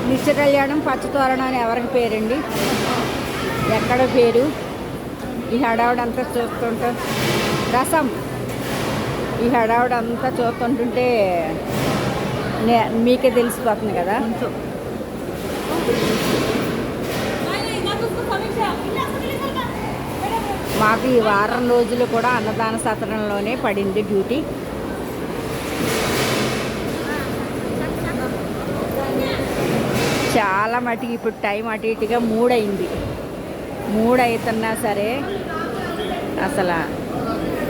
నిత్య కళ్యాణం పచ్చతోరణం అని ఎవరికి పేరండి? ఎక్కడ పేరు? ఈ హడావుడంతా చూస్తుంటే రసం, ఈ హడావుడంతా చూస్తుంటుంటే మీకే తెలిసిపోతుంది కదా. మాకు ఈ వారం రోజులు కూడా అన్నదాన సత్రంలోనే పడింది డ్యూటీ. చాలా మటుకు ఇప్పుడు టైం అటు ఇటుగా 3 అయింది. 3 అవుతున్నా సరే అసలు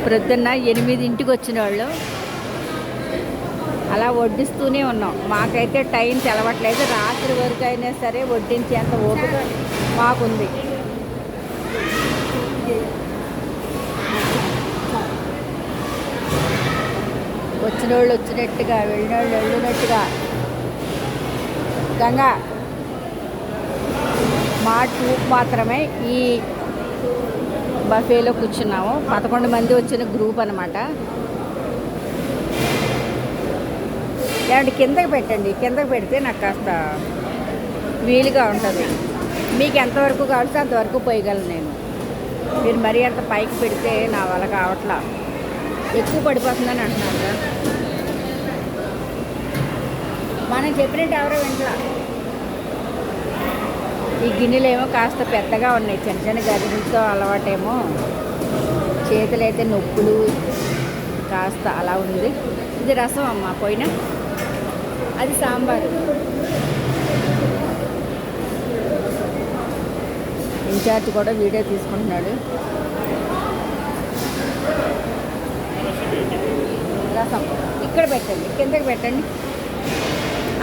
ప్రొద్దున్న 8ంటికి వచ్చిన వాళ్ళు అలా వడ్డిస్తూనే ఉన్నాం. మాకైతే టైం తెలవట్లేదు. రాత్రి వరకు అయినా సరే వడ్డించేంత ఓపిక మాకుంది. వచ్చిన వాళ్ళు వచ్చినట్టుగా, వెళ్ళిన వాళ్ళు వెళ్ళినట్టుగా. గంగా మా ట్రూప్ మాత్రమే ఈ బఫేలో కూర్చున్నాము. 11 మంది వచ్చిన గ్రూప్ అనమాట. ఏమంటే కిందకి పెట్టండి, కిందకి పెడితే నాకు కాస్త వీలుగా ఉంటుంది. మీకు ఎంతవరకు కావాల్సి అంతవరకు పోయగలను నేను. మీరు మరీ అంత పైకి పెడితే నా వల్ల కావట్లా, ఎక్కువ పడిపోతుందని అంటున్నారు కదా. మనం చెప్పినట్టు ఎవరో వింటలా. ఈ గిన్నెలు ఏమో కాస్త పెద్దగా ఉన్నాయి, చిన్న చిన్న గదిలతో అలవాటేమో. చేతులైతే నొప్పులు కాస్త అలా ఉంది. ఇది రసం అమ్మ పోయినా, అది సాంబారు. ఇన్ఛార్జ్ కూడా వీడియో తీసుకుంటున్నాడు. రసం ఇక్కడ పెట్టండి, కిందకి పెట్టండి.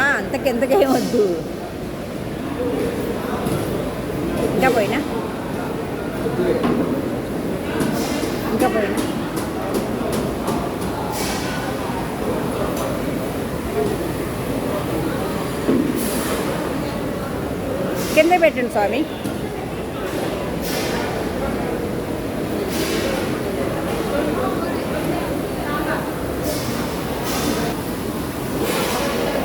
అంత కిందకి ఏమొద్దు. ఇంకా పోయినా, ఇంకా పోయినా. కింద పెట్టండి స్వామి.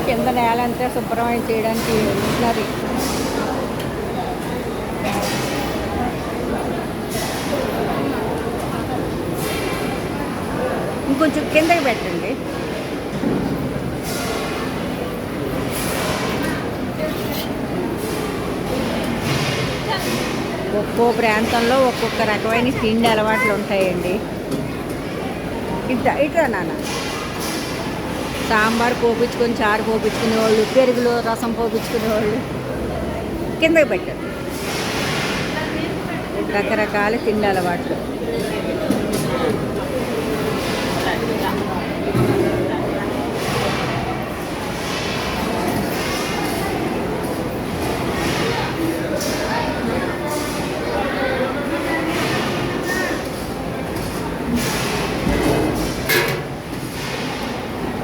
కింద నేలంతా శుభ్రమైన చేయడానికి మిషనరీ. ఇంకొంచెం కిందకి పెట్టండి. ఒక్కో ప్రాంతంలో ఒక్కొక్క రకమైన తిండి అలవాట్లు ఉంటాయండి. ఇట్లా నాన్న సాంబార్ పోపించుకొని, చారు పోపించుకునే వాళ్ళు, పెరుగులో రసం పోపించుకునే వాళ్ళు. కిందకి పెట్టండి. రకరకాల తిండి అలవాట్లు.